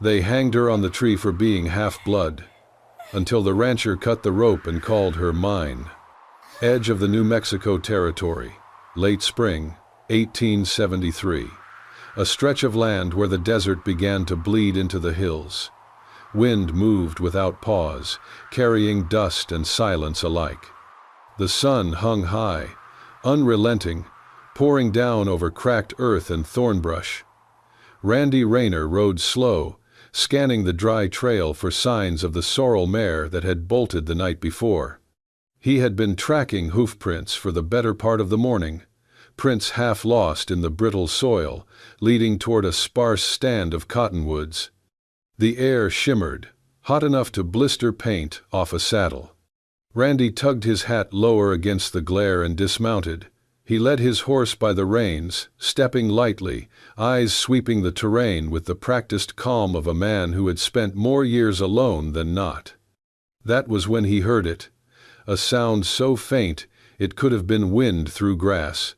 They hanged her on the tree for being half-blood, until the rancher cut the rope and called her mine. Edge of the New Mexico Territory, late spring, 1873. A stretch of land where the desert began to bleed into the hills. Wind moved without pause, carrying dust and silence alike. The sun hung high, unrelenting, pouring down over cracked earth and thornbrush. Randy Rayner rode slow, scanning the dry trail for signs of the sorrel mare that had bolted the night before. He had been tracking hoofprints for the better part of the morning, prints half lost in the brittle soil, leading toward a sparse stand of cottonwoods. The air shimmered, hot enough to blister paint off a saddle. Randy tugged his hat lower against the glare and dismounted. He led his horse by the reins, stepping lightly, eyes sweeping the terrain with the practiced calm of a man who had spent more years alone than not. That was when he heard it, a sound so faint it could have been wind through grass.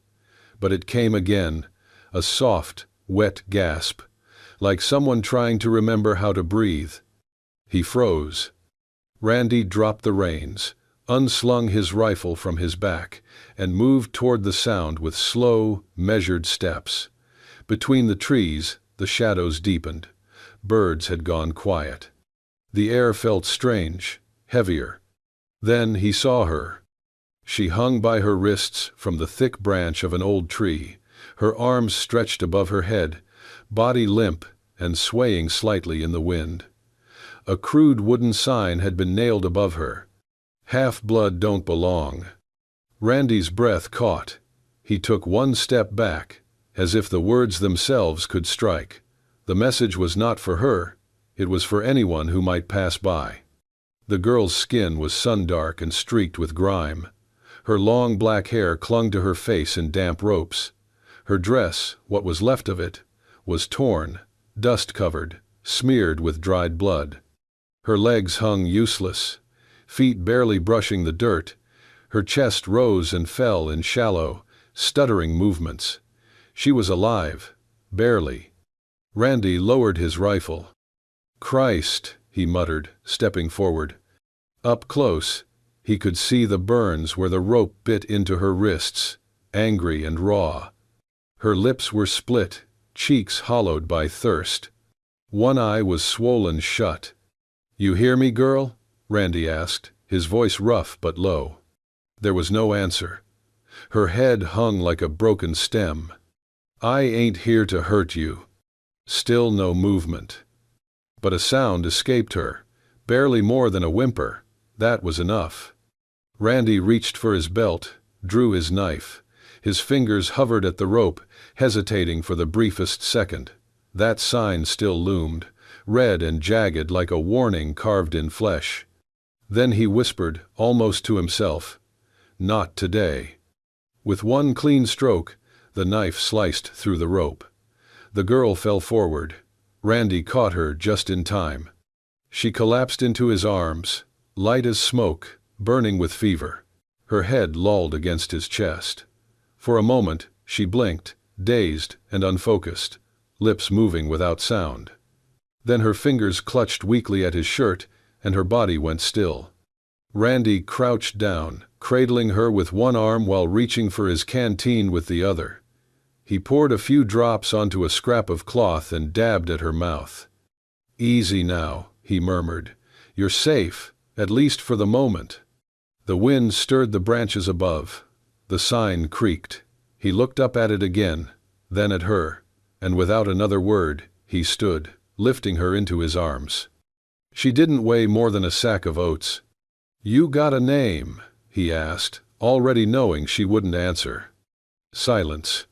But it came again, a soft, wet gasp, like someone trying to remember how to breathe. He froze. Randy dropped the reins, unslung his rifle from his back, and moved toward the sound with slow, measured steps. Between the trees, the shadows deepened. Birds had gone quiet. The air felt strange, heavier. Then he saw her. She hung by her wrists from the thick branch of an old tree, her arms stretched above her head, body limp and swaying slightly in the wind. A crude wooden sign had been nailed above her. "Half-blood don't belong." Randy's breath caught. He took one step back, as if the words themselves could strike. The message was not for her, it was for anyone who might pass by. The girl's skin was sun-dark and streaked with grime. Her long black hair clung to her face in damp ropes. Her dress, what was left of it, was torn, dust-covered, smeared with dried blood. Her legs hung useless, feet barely brushing the dirt. Her chest rose and fell in shallow, stuttering movements. She was alive, barely. Randy lowered his rifle. "Christ," he muttered, stepping forward. Up close, he could see the burns where the rope bit into her wrists, angry and raw. Her lips were split, cheeks hollowed by thirst. One eye was swollen shut. "You hear me, girl?" Randy asked, his voice rough but low. There was no answer. Her head hung like a broken stem. "I ain't here to hurt you." Still no movement. But a sound escaped her, barely more than a whimper. That was enough. Randy reached for his belt, drew his knife. His fingers hovered at the rope, hesitating for the briefest second. That sign still loomed, red and jagged like a warning carved in flesh. Then he whispered, almost to himself, "Not today." With one clean stroke, the knife sliced through the rope. The girl fell forward. Randy caught her just in time. She collapsed into his arms, light as smoke, burning with fever. Her head lolled against his chest. For a moment, she blinked, dazed and unfocused, lips moving without sound. Then her fingers clutched weakly at his shirt, and her body went still. Randy crouched down, cradling her with one arm while reaching for his canteen with the other. He poured a few drops onto a scrap of cloth and dabbed at her mouth. "Easy now," he murmured. "You're safe, at least for the moment." The wind stirred the branches above. The sign creaked. He looked up at it again, then at her, and without another word, he stood, lifting her into his arms. She didn't weigh more than a sack of oats. "You got a name?" he asked, already knowing she wouldn't answer. Silence.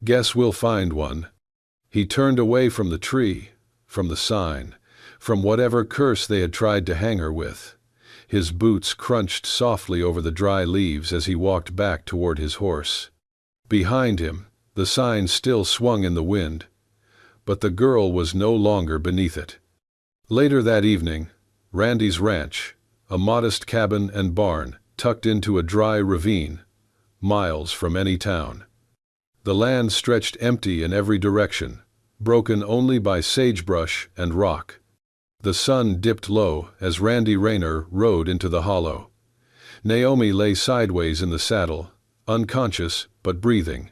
"Guess we'll find one." He turned away from the tree, from the sign, from whatever curse they had tried to hang her with. His boots crunched softly over the dry leaves as he walked back toward his horse. Behind him, the sign still swung in the wind, but the girl was no longer beneath it. Later that evening, Randy's ranch, a modest cabin and barn tucked into a dry ravine, miles from any town. The land stretched empty in every direction, broken only by sagebrush and rock. The sun dipped low as Randy Rayner rode into the hollow. Naomi lay sideways in the saddle, unconscious but breathing.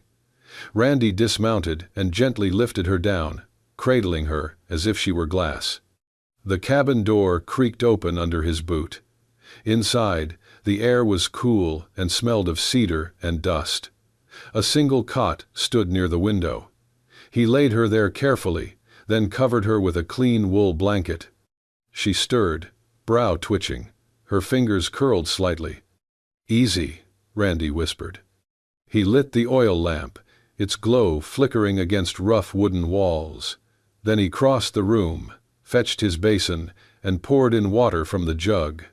Randy dismounted and gently lifted her down, cradling her as if she were glass. The cabin door creaked open under his boot. Inside, the air was cool and smelled of cedar and dust. A single cot stood near the window. He laid her there carefully, then covered her with a clean wool blanket. She stirred, brow twitching, her fingers curled slightly. "Easy," Randy whispered. He lit the oil lamp, its glow flickering against rough wooden walls. Then he crossed the room, fetched his basin, and poured in water from the jug.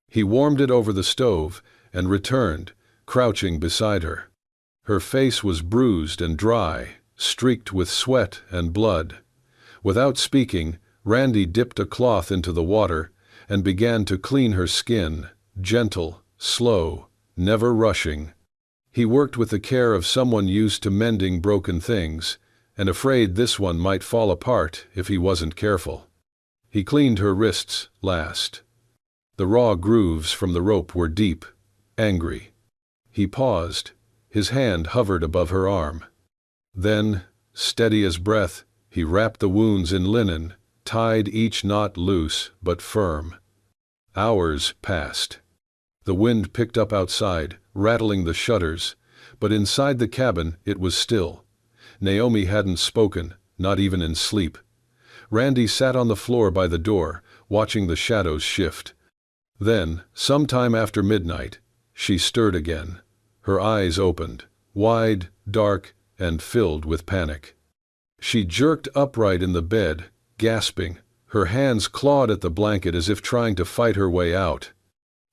He warmed it over the stove and returned, crouching beside her. Her face was bruised and dry, streaked with sweat and blood. Without speaking, Randy dipped a cloth into the water and began to clean her skin, gentle, slow, never rushing. He worked with the care of someone used to mending broken things, and afraid this one might fall apart if he wasn't careful. He cleaned her wrists last. The raw grooves from the rope were deep, angry. He paused. His hand hovered above her arm. Then, steady as breath, he wrapped the wounds in linen, tied each knot loose but firm. Hours passed. The wind picked up outside, rattling the shutters, but inside the cabin it was still. Naomi hadn't spoken, not even in sleep. Randy sat on the floor by the door, watching the shadows shift. Then, sometime after midnight, she stirred again. Her eyes opened, wide, dark, and filled with panic. She jerked upright in the bed, gasping. Her hands clawed at the blanket as if trying to fight her way out.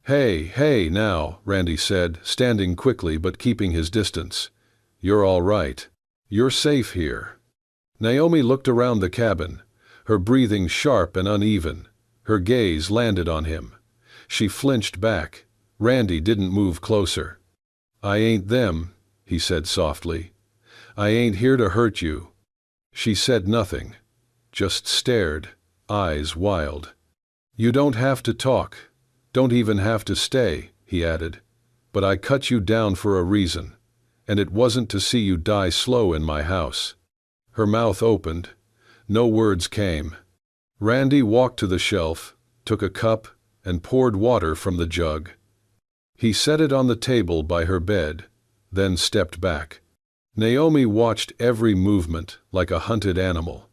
Hey, now," Randy said, standing quickly but keeping his distance. "You're all right. You're safe here." Naomi looked around the cabin, her breathing sharp and uneven. Her gaze landed on him. She flinched back. Randy didn't move closer. "I ain't them," he said softly. "I ain't here to hurt you." She said nothing, just stared, eyes wild. "You don't have to talk. Don't even have to stay," he added. "But I cut you down for a reason, and it wasn't to see you die slow in my house." Her mouth opened. No words came. Randy walked to the shelf, took a cup, and poured water from the jug. He set it on the table by her bed, then stepped back. Naomi watched every movement like a hunted animal.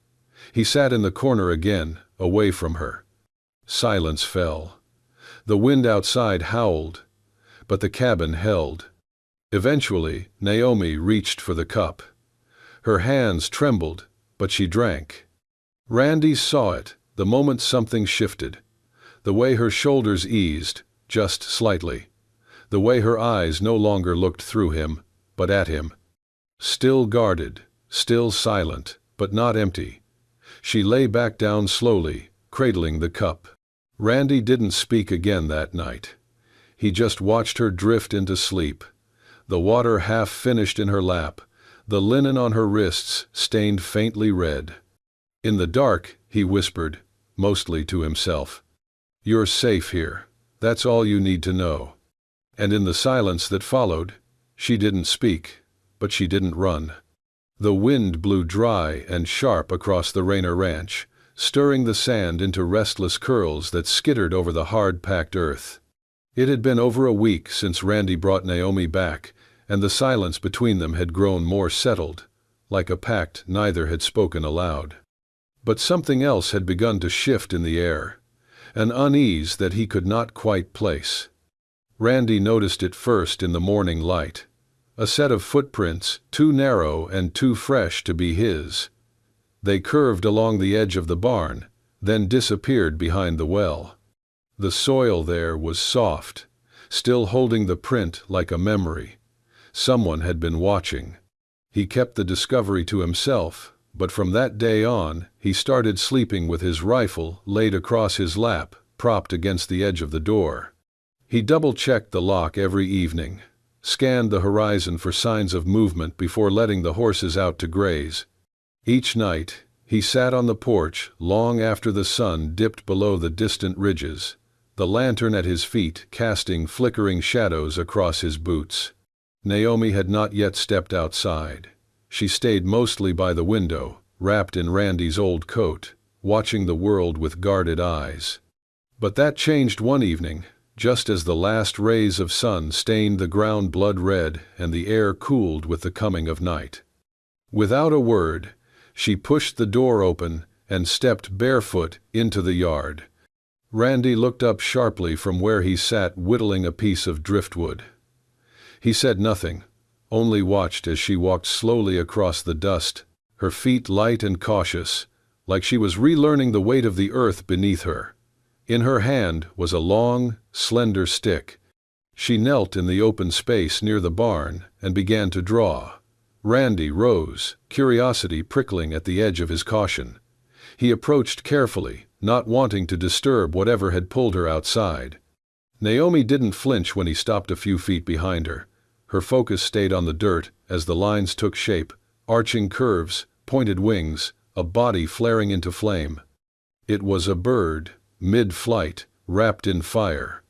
He sat in the corner again, away from her. Silence fell. The wind outside howled, but the cabin held. Eventually, Naomi reached for the cup. Her hands trembled, but she drank. Randy saw it the moment something shifted. The way her shoulders eased, just slightly. The way her eyes no longer looked through him, but at him. Still guarded, still silent, but not empty. She lay back down slowly, cradling the cup. Randy didn't speak again that night. He just watched her drift into sleep. The water half finished in her lap, the linen on her wrists stained faintly red. In the dark, he whispered, mostly to himself, "You're safe here. That's all you need to know." And in the silence that followed, she didn't speak, but she didn't run. The wind blew dry and sharp across the Rayner ranch, stirring the sand into restless curls that skittered over the hard-packed earth. It had been over a week since Randy brought Naomi back, and the silence between them had grown more settled, like a pact neither had spoken aloud. But something else had begun to shift in the air, an unease that he could not quite place. Randy noticed it first in the morning light. A set of footprints, too narrow and too fresh to be his. They curved along the edge of the barn, then disappeared behind the well. The soil there was soft, still holding the print like a memory. Someone had been watching. He kept the discovery to himself, but from that day on, he started sleeping with his rifle laid across his lap, propped against the edge of the door. He double-checked the lock every evening, scanned the horizon for signs of movement before letting the horses out to graze. Each night, He sat on the porch long after the sun dipped below the distant ridges, the lantern at his feet casting flickering shadows across his boots. Naomi had not yet stepped outside. She stayed mostly by the window, wrapped in Randy's old coat, watching the world with guarded eyes. But that changed one evening, just as the last rays of sun stained the ground blood red and the air cooled with the coming of night. Without a word, she pushed the door open and stepped barefoot into the yard. Randy looked up sharply from where he sat whittling a piece of driftwood. He said nothing, only watched as she walked slowly across the dust, her feet light and cautious, like she was relearning the weight of the earth beneath her. In her hand was a long, slender stick. She knelt in the open space near the barn and began to draw. Randy rose, curiosity prickling at the edge of his caution. He approached carefully, not wanting to disturb whatever had pulled her outside. Naomi didn't flinch when he stopped a few feet behind her. Her focus stayed on the dirt as the lines took shape, arching curves, pointed wings, a body flaring into flame. It was a bird, mid-flight, wrapped in fire.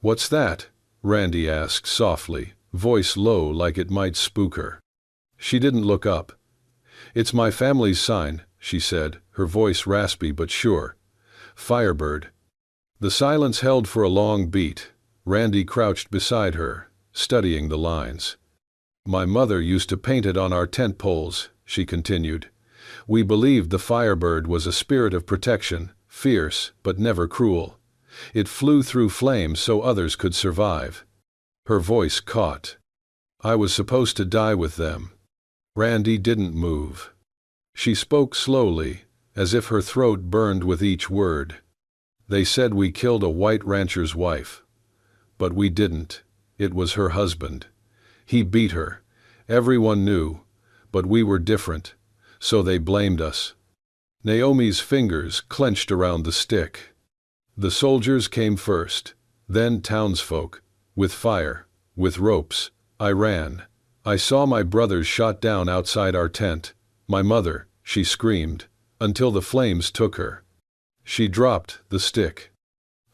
"What's that?" Randy asked softly, voice low like it might spook her. She didn't look up. "It's my family's sign," she said, her voice raspy but sure. "Firebird." The silence held for a long beat. Randy crouched beside her, studying the lines. "My mother used to paint it on our tent poles," she continued. "We believed the firebird was a spirit of protection, fierce but never cruel. It flew through flames so others could survive." Her voice caught. "I was supposed to die with them." Randy didn't move. She spoke slowly, as if her throat burned with each word. "They said we killed a white rancher's wife. But we didn't. It was her husband. He beat her. Everyone knew. But we were different. So they blamed us." Naomi's fingers clenched around the stick. "The soldiers came first, then townsfolk, with fire, with ropes. I ran. I saw my brothers shot down outside our tent. My mother," she screamed, "until the flames took her." She dropped the stick.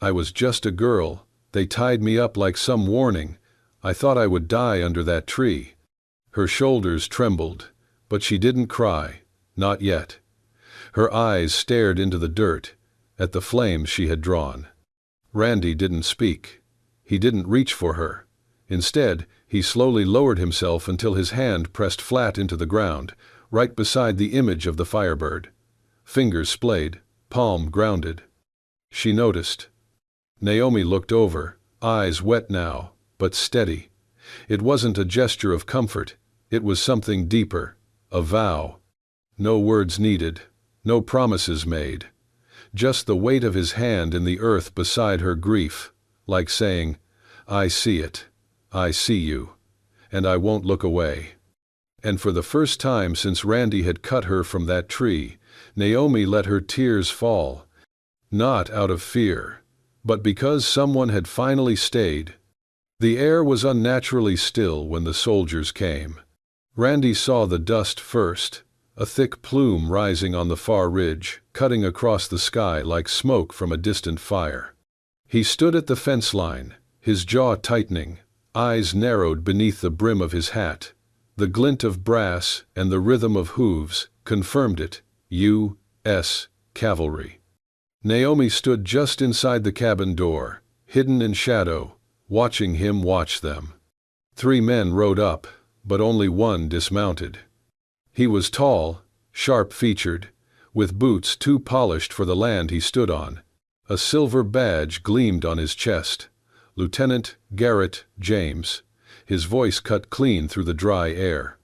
"I was just a girl. They tied me up like some warning. I thought I would die under that tree." Her shoulders trembled, but she didn't cry, not yet. Her eyes stared into the dirt, at the flames she had drawn. Randy didn't speak. He didn't reach for her. Instead, he slowly lowered himself until his hand pressed flat into the ground, right beside the image of the firebird. Fingers splayed, palm grounded. She noticed. Naomi looked over, eyes wet now, but steady. It wasn't a gesture of comfort, it was something deeper, a vow. No words needed, no promises made. Just the weight of his hand in the earth beside her grief, like saying, "I see it. I see you. And I won't look away." And for the first time since Randy had cut her from that tree, Naomi let her tears fall. Not out of fear, but because someone had finally stayed. The air was unnaturally still when the soldiers came. Randy saw the dust first, a thick plume rising on the far ridge, cutting across the sky like smoke from a distant fire. He stood at the fence line, his jaw tightening, eyes narrowed beneath the brim of his hat. The glint of brass and the rhythm of hooves confirmed it. U.S. Cavalry. Naomi stood just inside the cabin door, hidden in shadow, watching him watch them. 3 men rode up, but only one dismounted. He was tall, sharp-featured, with boots too polished for the land he stood on. A silver badge gleamed on his chest. Lieutenant Garrett James. His voice cut clean through the dry air.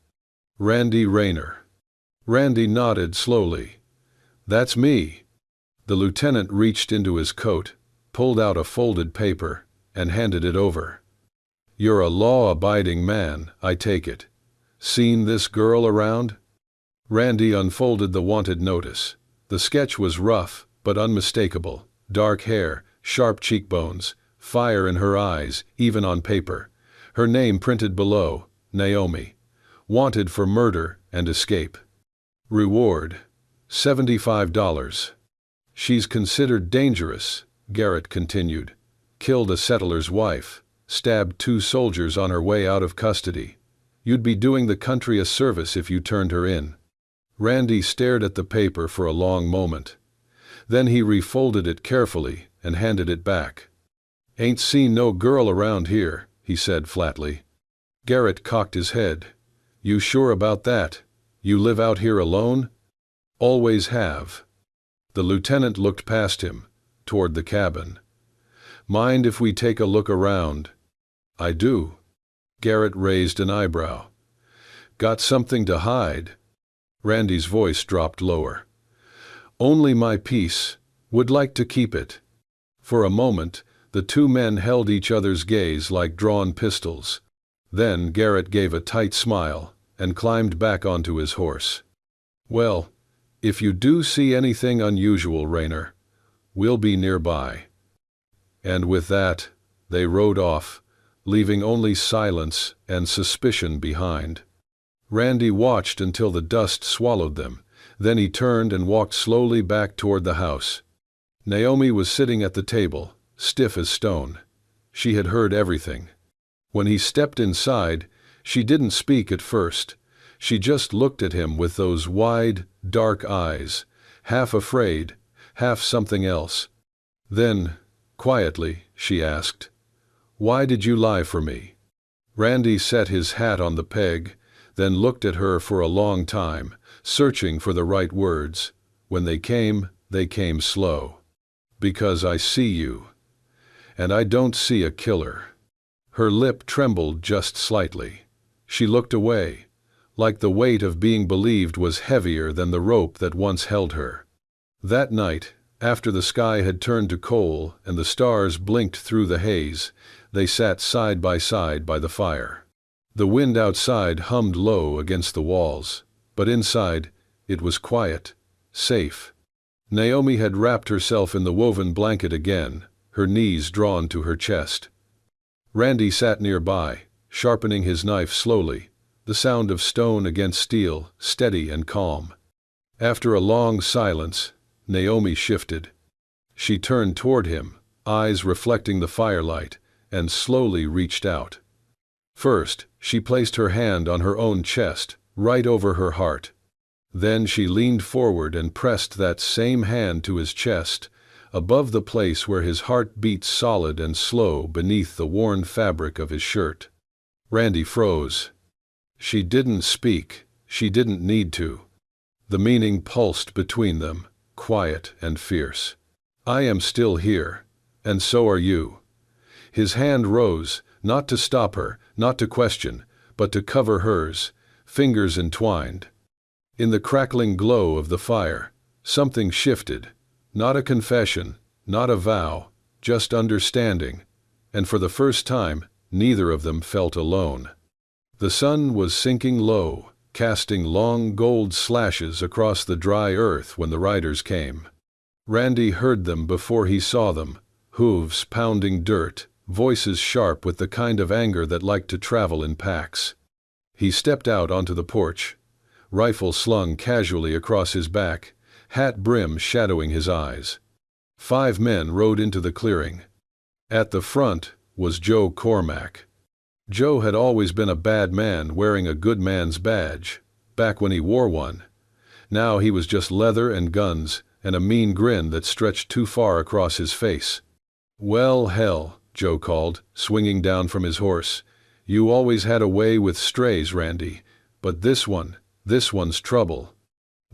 "Randy Rayner." Randy nodded slowly. "That's me." The lieutenant reached into his coat, pulled out a folded paper, and handed it over. "You're a law-abiding man, I take it. Seen this girl around?" Randy unfolded the wanted notice. The sketch was rough, but unmistakable. Dark hair, sharp cheekbones, fire in her eyes, even on paper. Her name printed below, Naomi. Wanted for murder and escape. Reward, $75. She's considered dangerous, Garrett continued. Killed a settler's wife, stabbed 2 soldiers on her way out of custody. You'd be doing the country a service if you turned her in. Randy stared at the paper for a long moment. Then he refolded it carefully and handed it back. Ain't seen no girl around here, he said flatly. Garrett cocked his head. You sure about that? You live out here alone? Always have. The lieutenant looked past him, toward the cabin. Mind if we take a look around? I do. Garrett raised an eyebrow. Got something to hide? Randy's voice dropped lower. Only my piece. Would like to keep it. For a moment, the 2 men held each other's gaze like drawn pistols. Then Garrett gave a tight smile and climbed back onto his horse. Well, if you do see anything unusual, Rayner, we'll be nearby. And with that, they rode off, leaving only silence and suspicion behind. Randy watched until the dust swallowed them, then he turned and walked slowly back toward the house. Naomi was sitting at the table, stiff as stone. She had heard everything. When he stepped inside, she didn't speak at first. She just looked at him with those wide, dark eyes, half afraid, half something else. Then, quietly, she asked, "Why did you lie for me?" Randy set his hat on the peg, then looked at her for a long time, searching for the right words. When they came slow. Because I see you. And I don't see a killer. Her lip trembled just slightly. She looked away, like the weight of being believed was heavier than the rope that once held her. That night, after the sky had turned to coal and the stars blinked through the haze, they sat side by the fire. The wind outside hummed low against the walls, but inside, it was quiet, safe. Naomi had wrapped herself in the woven blanket again, her knees drawn to her chest. Randy sat nearby, sharpening his knife slowly, the sound of stone against steel, steady and calm. After a long silence, Naomi shifted. She turned toward him, eyes reflecting the firelight, and slowly reached out. First, she placed her hand on her own chest, right over her heart. Then she leaned forward and pressed that same hand to his chest, above the place where his heart beat solid and slow beneath the worn fabric of his shirt. Randy froze. She didn't speak, she didn't need to. The meaning pulsed between them, quiet and fierce. I am still here, and so are you. His hand rose, not to stop her, not to question, but to cover hers, fingers entwined. In the crackling glow of the fire, something shifted. Not a confession, not a vow, just understanding, and for the first time, neither of them felt alone. The sun was sinking low, casting long gold slashes across the dry earth when the riders came. Randy heard them before he saw them, hooves pounding dirt, voices sharp with the kind of anger that liked to travel in packs. He stepped out onto the porch, rifle slung casually across his back, hat brim shadowing his eyes. 5 men rode into the clearing. At the front was Joe Cormack. Joe had always been a bad man wearing a good man's badge, back when he wore one. Now he was just leather and guns and a mean grin that stretched too far across his face. "Well, hell," Joe called, swinging down from his horse. "You always had a way with strays, Randy, but this one's trouble."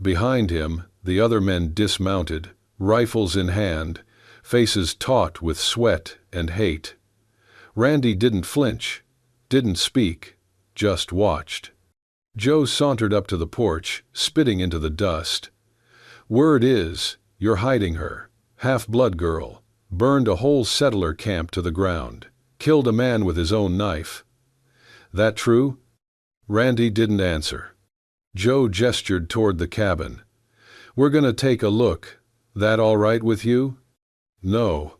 Behind him, the other men dismounted, rifles in hand, faces taut with sweat and hate. Randy didn't flinch, didn't speak, just watched. Joe sauntered up to the porch, spitting into the dust. "Word is, you're hiding her. Half-blood girl. Burned a whole settler camp to the ground. Killed a man with his own knife. That true?" Randy didn't answer. Joe gestured toward the cabin. "We're gonna take a look. That all right with you?" "No."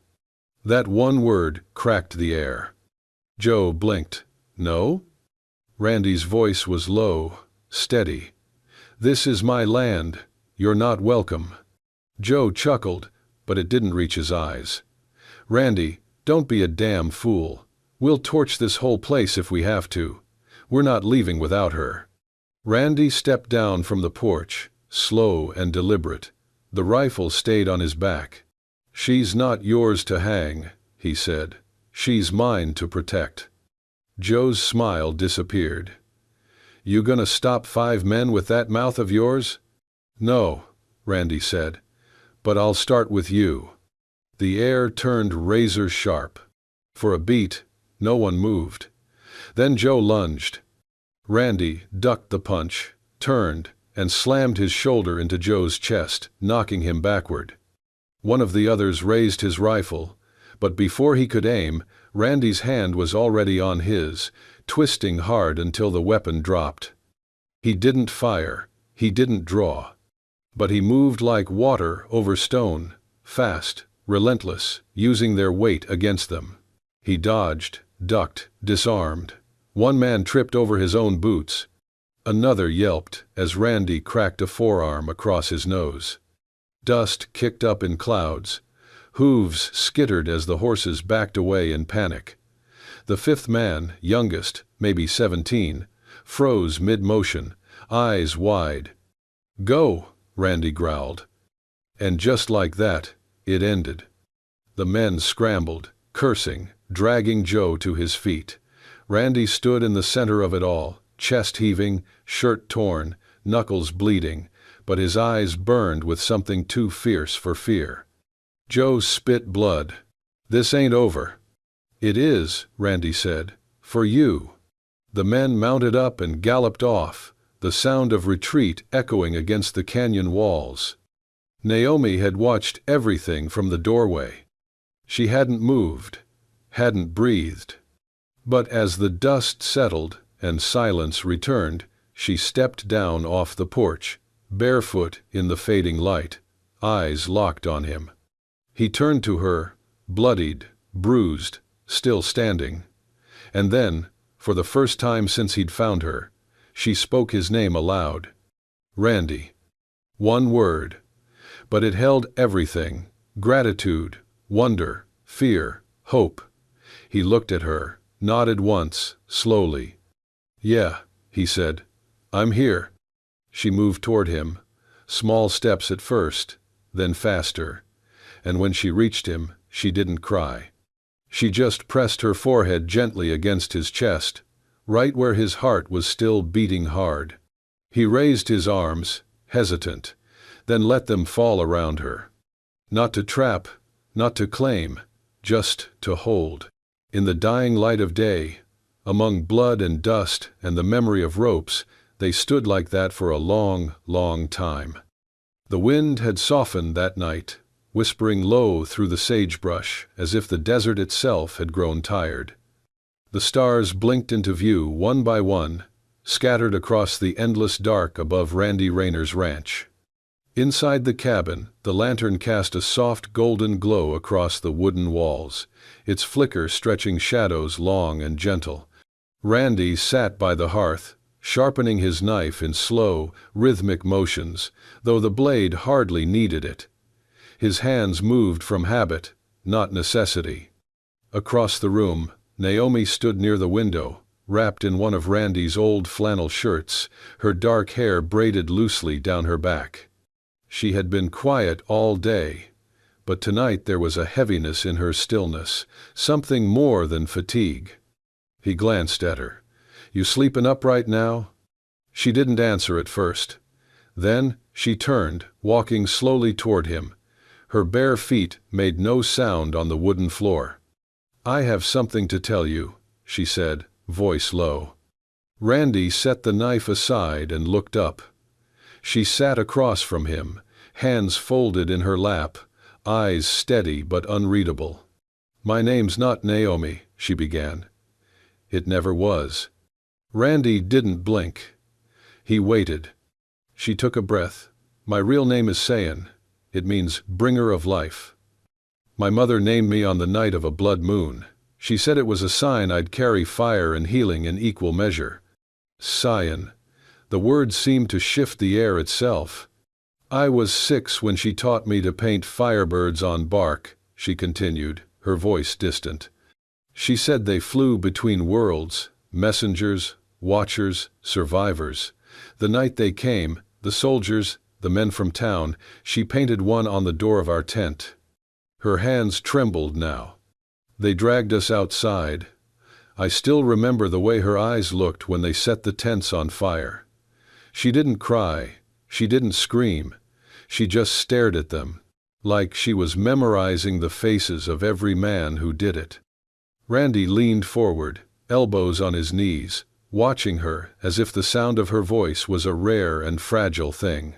That one word cracked the air. Joe blinked. "No?" Randy's voice was low, steady. "This is my land. "You're not welcome." Joe chuckled, but it didn't reach his eyes. "Randy, don't be a damn fool. We'll torch this whole place if we have to. We're not leaving without her." Randy stepped down from the porch, slow and deliberate. The rifle stayed on his back. "She's not yours to hang," he said. "She's mine to protect." Joe's smile disappeared. "You gonna stop 5 men with that mouth of yours?" "No," Randy said, "but I'll start with you." The air turned razor sharp. For a beat, no one moved. Then Joe lunged. Randy ducked the punch, turned, and slammed his shoulder into Joe's chest, knocking him backward. One of the others raised his rifle, but before he could aim, Randy's hand was already on his, twisting hard until the weapon dropped. He didn't fire, he didn't draw. But he moved like water over stone, fast, relentless, using their weight against them. He dodged, ducked, disarmed. One man tripped over his own boots. Another yelped as Randy cracked a forearm across his nose. Dust kicked up in clouds. Hooves skittered as the horses backed away in panic. The 5th man, youngest, maybe 17, froze mid-motion, eyes wide. "Go," Randy growled. And just like that, it ended. The men scrambled, cursing, dragging Joe to his feet. Randy stood in the center of it all, chest heaving, shirt torn, knuckles bleeding, but his eyes burned with something too fierce for fear. Joe spit blood. "This ain't over." "It is," Randy said, "for you." The men mounted up and galloped off, the sound of retreat echoing against the canyon walls. Naomi had watched everything from the doorway. She hadn't moved, hadn't breathed. But as the dust settled and silence returned, she stepped down off the porch, barefoot in the fading light, eyes locked on him. He turned to her, bloodied, bruised, still standing. And then, for the first time since he'd found her, she spoke his name aloud. "Randy." One word. But it held everything: gratitude, wonder, fear, hope. He looked at her, nodded once, slowly. "Yeah," he said. "I'm here." She moved toward him, small steps at first, then faster. And when she reached him, she didn't cry. She just pressed her forehead gently against his chest, right where his heart was still beating hard. He raised his arms, hesitant, then let them fall around her. Not to trap, not to claim, just to hold. In the dying light of day, among blood and dust and the memory of ropes, they stood like that for a long, long time. The wind had softened that night, whispering low through the sagebrush as if the desert itself had grown tired. The stars blinked into view one by one, scattered across the endless dark above Randy Rayner's ranch. Inside the cabin, the lantern cast a soft golden glow across the wooden walls, its flicker stretching shadows long and gentle. Randy sat by the hearth, sharpening his knife in slow, rhythmic motions, though the blade hardly needed it. His hands moved from habit, not necessity. Across the room, Naomi stood near the window, wrapped in one of Randy's old flannel shirts, her dark hair braided loosely down her back. She had been quiet all day, but tonight there was a heaviness in her stillness, something more than fatigue. He glanced at her. "You sleepin' up right now?" She didn't answer at first. Then she turned, walking slowly toward him. Her bare feet made no sound on the wooden floor. "I have something to tell you," she said, voice low. Randy set the knife aside and looked up. She sat across from him, hands folded in her lap, eyes steady but unreadable. "My name's not Naomi," she began. "It never was." Randy didn't blink. He waited. She took a breath. "My real name is Sayan. It means bringer of life. My mother named me on the night of a blood moon. She said it was a sign I'd carry fire and healing in equal measure." Sayan. The word seemed to shift the air itself. I was 6 when she taught me to paint firebirds on bark, she continued, her voice distant. She said they flew between worlds, messengers, watchers, survivors. The night they came, the soldiers, the men from town, she painted one on the door of our tent. Her hands trembled now. They dragged us outside. I still remember the way her eyes looked when they set the tents on fire. She didn't cry. She didn't scream. She just stared at them, like she was memorizing the faces of every man who did it. Randy leaned forward, elbows on his knees, watching her as if the sound of her voice was a rare and fragile thing.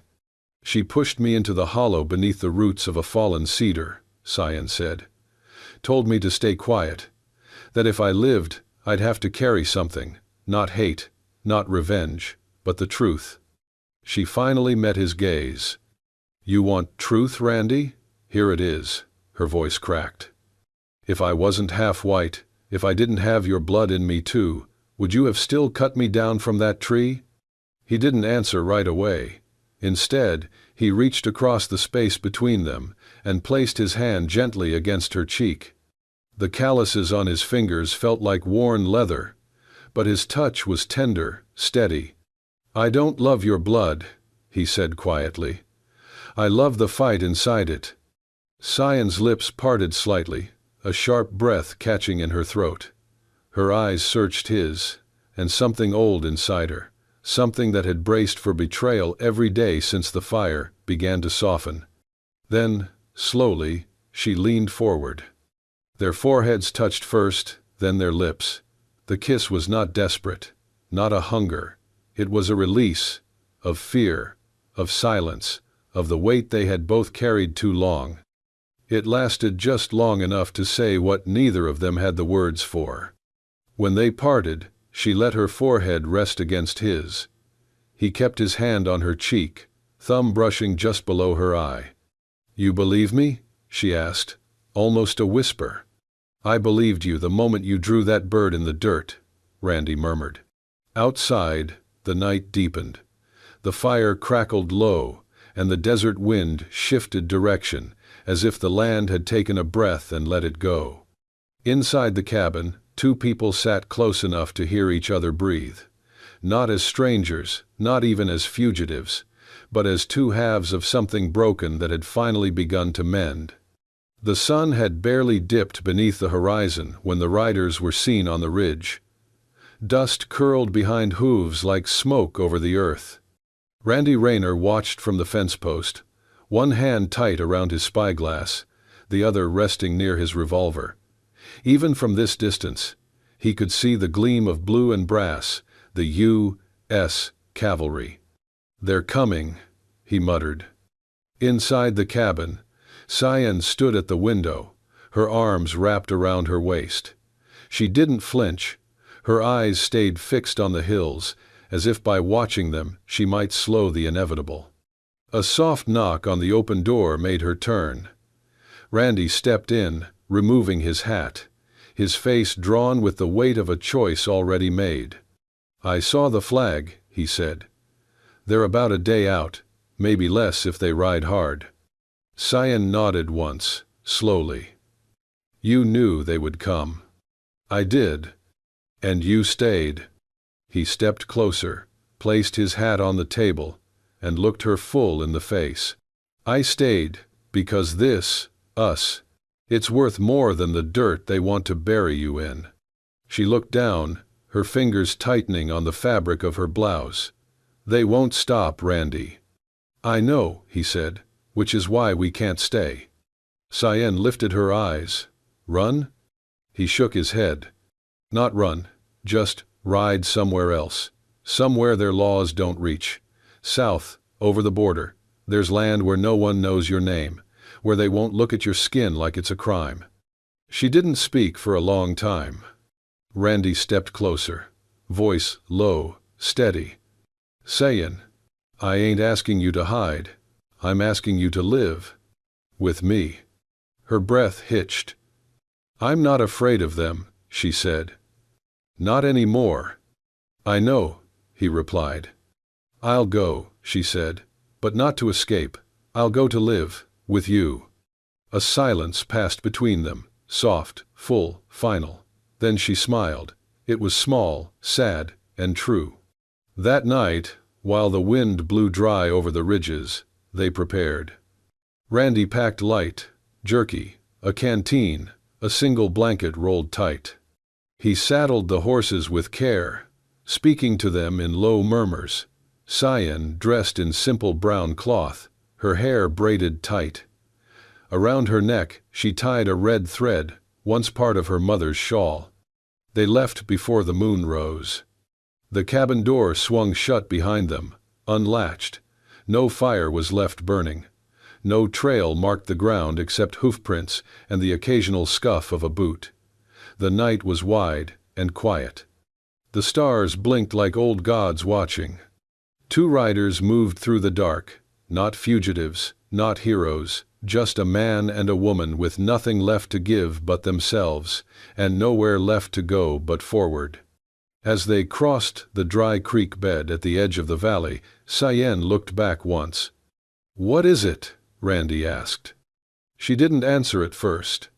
She pushed me into the hollow beneath the roots of a fallen cedar, Cyan said. Told me to stay quiet. That if I lived, I'd have to carry something, not hate, not revenge, but the truth. She finally met his gaze. You want truth, Randy? Here it is, her voice cracked. If I wasn't half white, if I didn't have your blood in me too, would you have still cut me down from that tree? He didn't answer right away. Instead, he reached across the space between them and placed his hand gently against her cheek. The calluses on his fingers felt like worn leather, but his touch was tender, steady. I don't love your blood, he said quietly. I love the fight inside it. Cyan's lips parted slightly, a sharp breath catching in her throat. Her eyes searched his, and something old inside her, something that had braced for betrayal every day since the fire, began to soften. Then, slowly, she leaned forward. Their foreheads touched first, then their lips. The kiss was not desperate, not a hunger. It was a release, of fear, of silence, of the weight they had both carried too long. It lasted just long enough to say what neither of them had the words for. When they parted, she let her forehead rest against his. He kept his hand on her cheek, thumb brushing just below her eye. You believe me? She asked, almost a whisper. I believed you the moment you drew that bird in the dirt, Randy murmured. Outside, the night deepened. The fire crackled low, and the desert wind shifted direction, as if the land had taken a breath and let it go. Inside the cabin, two people sat close enough to hear each other breathe. Not as strangers, not even as fugitives, but as two halves of something broken that had finally begun to mend. The sun had barely dipped beneath the horizon when the riders were seen on the ridge. Dust curled behind hooves like smoke over the earth. Randy Rayner watched from the fence post, one hand tight around his spyglass, the other resting near his revolver. Even from this distance, he could see the gleam of blue and brass, the U.S. cavalry. They're coming, he muttered. Inside the cabin, Cyan stood at the window, her arms wrapped around her waist. She didn't flinch. Her eyes stayed fixed on the hills, as if by watching them she might slow the inevitable. A soft knock on the open door made her turn. Randy stepped in, removing his hat, his face drawn with the weight of a choice already made. I saw the flag, he said. They're about a day out, maybe less if they ride hard. Cyan nodded once, slowly. You knew they would come. I did. And you stayed. He stepped closer, placed his hat on the table, and looked her full in the face. I stayed, because this, us, it's worth more than the dirt they want to bury you in. She looked down, her fingers tightening on the fabric of her blouse. They won't stop, Randy. I know, he said, which is why we can't stay. Cyan lifted her eyes. Run? He shook his head. Not run, just ride somewhere else. Somewhere their laws don't reach. South, over the border. There's land where no one knows your name, where they won't look at your skin like it's a crime. She didn't speak for a long time. Randy stepped closer, voice low, steady. Cyan, I ain't asking you to hide. I'm asking you to live. With me. Her breath hitched. I'm not afraid of them, she said. Not anymore. I know, he replied. I'll go, she said. But not to escape. I'll go to live, with you. A silence passed between them, soft, full, final. Then she smiled. It was small, sad, and true. That night, while the wind blew dry over the ridges, they prepared. Randy packed light, jerky, a canteen, a single blanket rolled tight. He saddled the horses with care, speaking to them in low murmurs. Cyan, dressed in simple brown cloth, her hair braided tight. Around her neck she tied a red thread, once part of her mother's shawl. They left before the moon rose. The cabin door swung shut behind them, unlatched. No fire was left burning. No trail marked the ground except hoofprints and the occasional scuff of a boot. The night was wide and quiet. The stars blinked like old gods watching. Two riders moved through the dark, not fugitives, not heroes, just a man and a woman with nothing left to give but themselves, and nowhere left to go but forward. As they crossed the dry creek bed at the edge of the valley, Cyan looked back once. "What is it?" Randy asked. She didn't answer at first.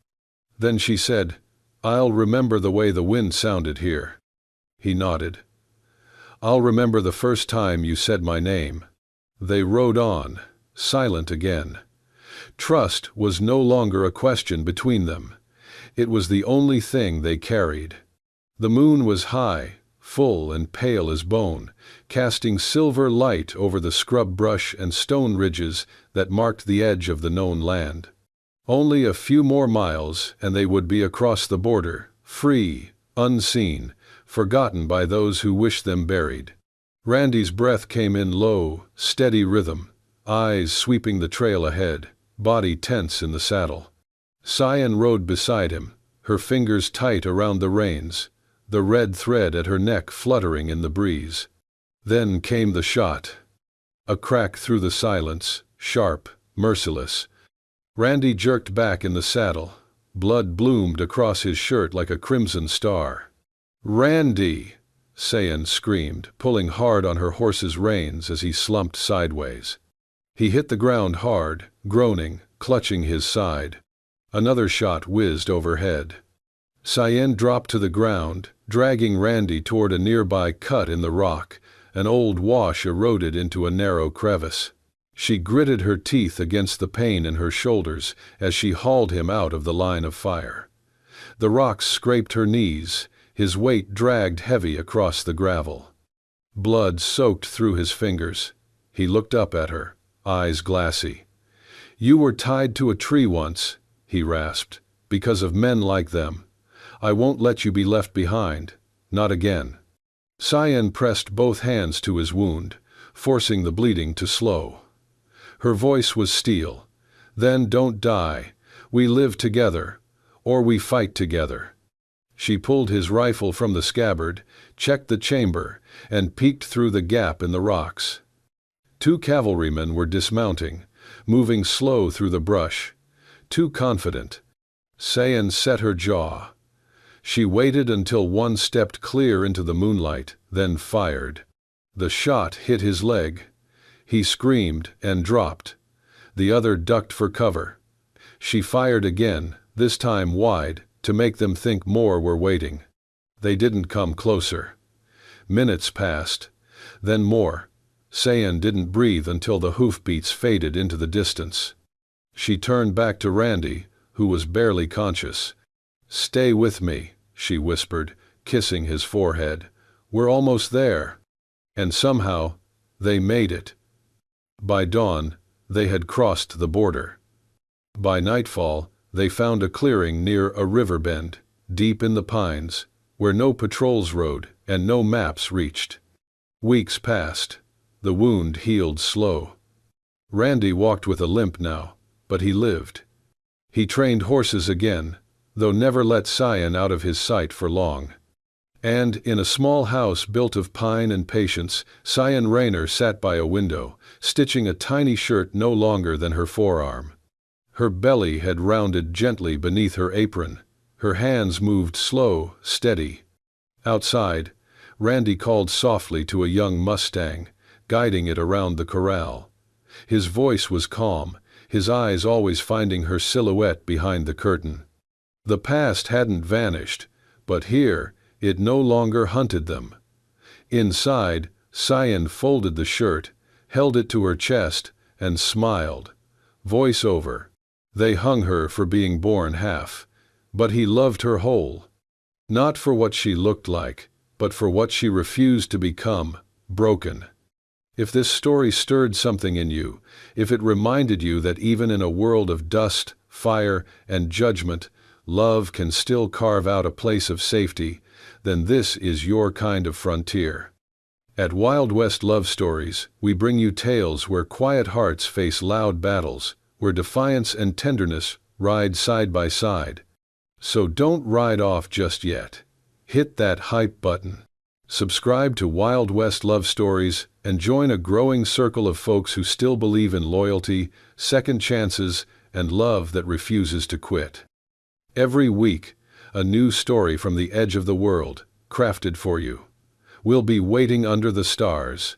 Then she said, "I'll remember the way the wind sounded here." He nodded. "I'll remember the first time you said my name." They rode on, silent again. Trust was no longer a question between them. It was the only thing they carried. The moon was high, full and pale as bone, casting silver light over the scrub brush and stone ridges that marked the edge of the known land. Only a few more miles and they would be across the border, free, unseen, forgotten by those who wished them buried. Randy's breath came in low, steady rhythm, eyes sweeping the trail ahead, body tense in the saddle. Cyan rode beside him, her fingers tight around the reins, the red thread at her neck fluttering in the breeze. Then came the shot. A crack through the silence, sharp, merciless. Randy jerked back in the saddle. Blood bloomed across his shirt like a crimson star. "Randy!" Cyan screamed, pulling hard on her horse's reins as he slumped sideways. He hit the ground hard, groaning, clutching his side. Another shot whizzed overhead. Cyan dropped to the ground, dragging Randy toward a nearby cut in the rock. An old wash eroded into a narrow crevice. She gritted her teeth against the pain in her shoulders as she hauled him out of the line of fire. The rocks scraped her knees, his weight dragged heavy across the gravel. Blood soaked through his fingers. He looked up at her, eyes glassy. "You were tied to a tree once," he rasped, "because of men like them. I won't let you be left behind. Not again." Cyan pressed both hands to his wound, forcing the bleeding to slow. Her voice was steel. "Then don't die. We live together, or we fight together." She pulled his rifle from the scabbard, checked the chamber, and peeked through the gap in the rocks. Two cavalrymen were dismounting, moving slow through the brush. Too confident. Cyan set her jaw. She waited until one stepped clear into the moonlight, then fired. The shot hit his leg. He screamed and dropped. The other ducked for cover. She fired again, this time wide, to make them think more were waiting. They didn't come closer. Minutes passed, then more. Cyan didn't breathe until the hoofbeats faded into the distance. She turned back to Randy, who was barely conscious. "Stay with me," she whispered, kissing his forehead. "We're almost there." And somehow, they made it. By dawn, they had crossed the border. By nightfall, they found a clearing near a river bend, deep in the pines, where no patrols rode and no maps reached. Weeks passed. The wound healed slow. Randy walked with a limp now, but he lived. He trained horses again, though never let Cyan out of his sight for long. And in a small house built of pine and patience, Cyan Rayner sat by a window, stitching a tiny shirt no longer than her forearm. Her belly had rounded gently beneath her apron. Her hands moved slow, steady. Outside, Randy called softly to a young Mustang, guiding it around the corral. His voice was calm, his eyes always finding her silhouette behind the curtain. The past hadn't vanished, but here, it no longer hunted them. Inside, Cyan folded the shirt, held it to her chest, and smiled. Voice over. They hung her for being born half, but he loved her whole. Not for what she looked like, but for what she refused to become, broken. If this story stirred something in you, if it reminded you that even in a world of dust, fire, and judgment, love can still carve out a place of safety, then this is your kind of frontier. At Wild West Love Stories, we bring you tales where quiet hearts face loud battles, where defiance and tenderness ride side by side. So don't ride off just yet. Hit that hype button. Subscribe to Wild West Love Stories and join a growing circle of folks who still believe in loyalty, second chances, and love that refuses to quit. Every week, a new story from the edge of the world, crafted for you. We'll be waiting under the stars.